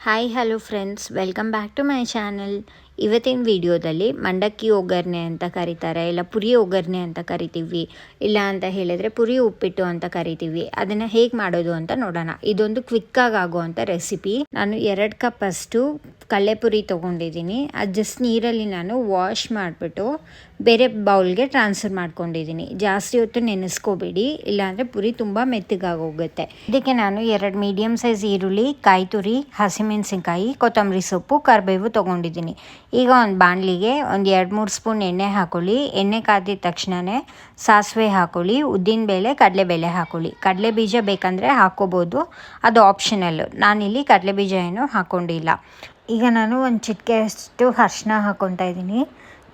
Hi hello friends, welcome back to my channel. ಇವತ್ತಿನ ವಿಡಿಯೋದಲ್ಲಿ ಮಂಡಕ್ಕಿ ಒಗ್ಗರಣೆ ಅಂತ ಕರೀತಾರೆ, ಇಲ್ಲ ಪುರಿ ಒಗ್ಗರಣೆ ಅಂತ ಕರಿತೀವಿ, ಇಲ್ಲ ಅಂತ ಹೇಳಿದರೆ ಪುರಿ ಉಪ್ಪಿಟ್ಟು ಅಂತ ಕರಿತೀವಿ. ಅದನ್ನು ಹೇಗೆ ಮಾಡೋದು ಅಂತ ನೋಡೋಣ. ಇದೊಂದು ಕ್ವಿಕ್ಕಾಗಿ ಆಗುವಂಥ ರೆಸಿಪಿ. ನಾನು 2 ಕಪ್ ಅಷ್ಟು ಕಡಲೆಪುರಿ ತೊಗೊಂಡಿದ್ದೀನಿ. ಅದು ಜಸ್ಟ್ ನೀರಲ್ಲಿ ನಾನು ವಾಶ್ ಮಾಡಿಬಿಟ್ಟು ಬೇರೆ ಬೌಲ್ಗೆ ಟ್ರಾನ್ಸ್ಫರ್ ಮಾಡ್ಕೊಂಡಿದ್ದೀನಿ. ಜಾಸ್ತಿ ಹೊತ್ತು ನೆನೆಸ್ಕೋಬೇಡಿ, ಇಲ್ಲಾಂದರೆ ಪುರಿ ತುಂಬ ಮೆತ್ತಗಾಗೋಗುತ್ತೆ. ಇದಕ್ಕೆ ನಾನು 2 ಮೀಡಿಯಮ್ ಸೈಜ್ ಈರುಳ್ಳಿ, ಕಾಯಿ ತುರಿ, ಹಸಿಮೆಣಸಿನ್ಕಾಯಿ, ಕೊತ್ತಂಬರಿ ಸೊಪ್ಪು, ಕರಿಬೇವು ತೊಗೊಂಡಿದ್ದೀನಿ. ಈಗ ಒಂದು ಬಾಣಲಿಗೆ ಒಂದು 2-3 ಸ್ಪೂನ್ ಎಣ್ಣೆ ಹಾಕೊಳ್ಳಿ. ಎಣ್ಣೆ ಕಾದಿದ ತಕ್ಷಣವೇ ಸಾಸಿವೆ ಹಾಕೊಳ್ಳಿ, ಉದ್ದಿನಬೇಳೆ, ಕಡಲೆಬೇಳೆ ಹಾಕೊಳ್ಳಿ. ಕಡಲೆ ಬೀಜ ಬೇಕಂದರೆ ಹಾಕ್ಕೋಬೋದು, ಅದು ಆಪ್ಷನಲ್ಲು. ನಾನಿಲ್ಲಿ ಕಡಲೆ ಬೀಜ ಏನೂ ಹಾಕ್ಕೊಂಡಿಲ್ಲ. ಈಗ ನಾನು ಒಂದು ಚಿಟಿಕೆಯಷ್ಟು ಅರಿಶಿನ ಹಾಕ್ಕೊತಾ ಇದ್ದೀನಿ.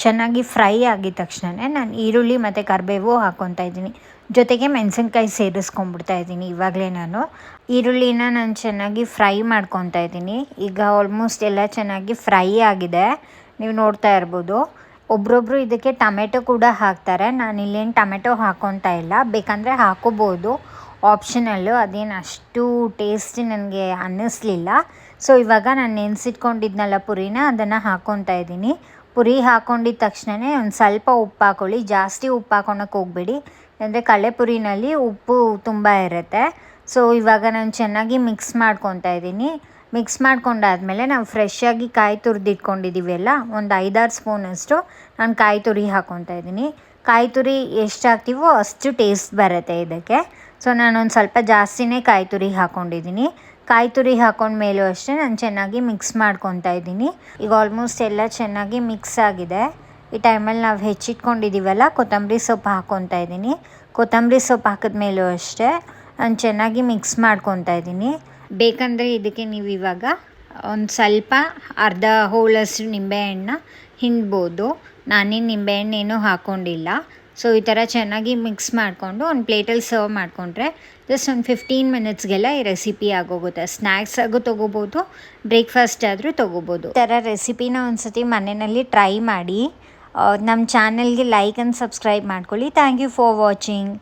ಚೆನ್ನಾಗಿ ಫ್ರೈ ಆಗಿದ ತಕ್ಷಣವೇ ನಾನು ಈರುಳ್ಳಿ ಮತ್ತು ಕರಿಬೇವು ಹಾಕ್ಕೊತಾ ಇದ್ದೀನಿ. ಜೊತೆಗೆ ಮೆಣಸಿನ್ಕಾಯಿ ಸೇರಿಸ್ಕೊಂಡ್ಬಿಡ್ತಾ ಇದ್ದೀನಿ. ಇವಾಗಲೇ ನಾನು ಈರುಳ್ಳಿನ ಚೆನ್ನಾಗಿ ಫ್ರೈ ಮಾಡ್ಕೊತಾ ಇದ್ದೀನಿ. ಈಗ ಆಲ್ಮೋಸ್ಟ್ ಎಲ್ಲ ಚೆನ್ನಾಗಿ ಫ್ರೈ ಆಗಿದೆ, ನೀವು ನೋಡ್ತಾ ಇರ್ಬೋದು. ಒಬ್ರೊಬ್ಬರು ಇದಕ್ಕೆ ಟೊಮೆಟೊ ಕೂಡ ಹಾಕ್ತಾರೆ. ನಾನು ಇಲ್ಲೇನು ಟೊಮೆಟೊ ಹಾಕ್ಕೊತಾ ಇಲ್ಲ, ಬೇಕಂದರೆ ಹಾಕೋಬೋದು, ಆಪ್ಷನಲ್ಲು. ಅದೇನು ಅಷ್ಟು ಟೇಸ್ಟ್ ನನಗೆ ಅನ್ನಿಸ್ಲಿಲ್ಲ. ಸೊ ಇವಾಗ ನಾನು ನೆನೆಸಿಟ್ಕೊಂಡಿದ್ನಲ್ಲ ಪುರಿನ, ಅದನ್ನು ಹಾಕ್ಕೊತಾ ಇದ್ದೀನಿ. ಪುರಿ ಹಾಕ್ಕೊಂಡಿದ್ದ ತಕ್ಷಣವೇ ಒಂದು ಸ್ವಲ್ಪ ಉಪ್ಪು ಹಾಕ್ಕೊಳ್ಳಿ. ಜಾಸ್ತಿ ಉಪ್ಪು ಹಾಕ್ಕೊಳಕ್ಕೆ ಹೋಗಬೇಡಿ, ಅಂದರೆ ಕಡಲೆಪುರಿನಲ್ಲಿ ಉಪ್ಪು ತುಂಬ ಇರುತ್ತೆ. ಸೊ ಇವಾಗ ನಾನು ಚೆನ್ನಾಗಿ ಮಿಕ್ಸ್ ಮಾಡ್ಕೊತಾ ಇದ್ದೀನಿ. ಮಿಕ್ಸ್ ಮಾಡ್ಕೊಂಡಾದ್ಮೇಲೆ ನಾವು ಫ್ರೆಶ್ಶಾಗಿ ಕಾಯಿ ತುರಿದಿಟ್ಕೊಂಡಿದ್ದೀವಲ್ಲ, ಒಂದು 5-6 ಸ್ಪೂನಷ್ಟು ನಾನು ಕಾಯಿ ತುರಿ ಹಾಕ್ಕೊತಾ ಇದ್ದೀನಿ. ಕಾಯಿ ತುರಿ ಎಷ್ಟು ಹಾಕ್ತೀವೋ ಅಷ್ಟು ಟೇಸ್ಟ್ ಬರುತ್ತೆ ಇದಕ್ಕೆ. ಸೊ ನಾನೊಂದು ಸ್ವಲ್ಪ ಜಾಸ್ತಿನೇ ಕಾಯಿ ತುರಿ ಹಾಕ್ಕೊಂಡಿದ್ದೀನಿ. ಕಾಯಿ ತುರಿ ಹಾಕ್ಕೊಂಡ್ಮೇಲೂ ಅಷ್ಟೇ ನಾನು ಚೆನ್ನಾಗಿ ಮಿಕ್ಸ್ ಮಾಡ್ಕೊತಾ ಇದ್ದೀನಿ. ಈಗ ಆಲ್ಮೋಸ್ಟ್ ಎಲ್ಲ ಚೆನ್ನಾಗಿ ಮಿಕ್ಸ್ ಆಗಿದೆ. ಈ ಟೈಮಲ್ಲಿ ನಾವು ಹೆಚ್ಚಿಟ್ಕೊಂಡಿದ್ದೀವಲ್ಲ, ಕೊತ್ತಂಬರಿ ಸೊಪ್ಪು ಹಾಕ್ಕೊತಾ ಇದ್ದೀನಿ. ಕೊತ್ತಂಬರಿ ಸೊಪ್ಪು ಹಾಕಿದ್ಮೇಲೂ ಅಷ್ಟೇ ನಾನು ಚೆನ್ನಾಗಿ ಮಿಕ್ಸ್ ಮಾಡ್ಕೊತಾ ಇದ್ದೀನಿ. ಬೇಕಂದರೆ ಇದಕ್ಕೆ ನೀವು ಇವಾಗ ಒಂದು ಸ್ವಲ್ಪ ಅರ್ಧ ಹೋಳಷ್ಟು ನಿಂಬೆಹಣ್ಣು ಹಿಂಡ್ಬೋದು. ನಾನೇನು ನಿಂಬೆಹಣ್ಣೇನೂ ಹಾಕ್ಕೊಂಡಿಲ್ಲ. ಸೊ ಈ ಥರ ಚೆನ್ನಾಗಿ ಮಿಕ್ಸ್ ಮಾಡಿಕೊಂಡು ಒಂದು ಪ್ಲೇಟಲ್ಲಿ ಸರ್ವ್ ಮಾಡಿಕೊಂಡ್ರೆ ಜಸ್ಟ್ ಒಂದು 15 ಮಿನಿಟ್ಸ್ಗೆಲ್ಲ ಈ ರೆಸಿಪಿ ಆಗೋಗುತ್ತೆ. ಸ್ನ್ಯಾಕ್ಸ್ ಆಗು ತೊಗೋಬೋದು, ಬ್ರೇಕ್ಫಾಸ್ಟ್ ಆದರೂ ತೊಗೋಬೋದು. ಈ ಥರ ರೆಸಿಪಿನ ಒಂದು ಸತಿ ಮನೆಯಲ್ಲಿ ಟ್ರೈ ಮಾಡಿ. ನಮ್ಮ ಚಾನಲ್ಗೆ ಲೈಕ್ ಆ್ಯಂಡ್ ಸಬ್ಸ್ಕ್ರೈಬ್ ಮಾಡ್ಕೊಳ್ಳಿ. Thank you for watching.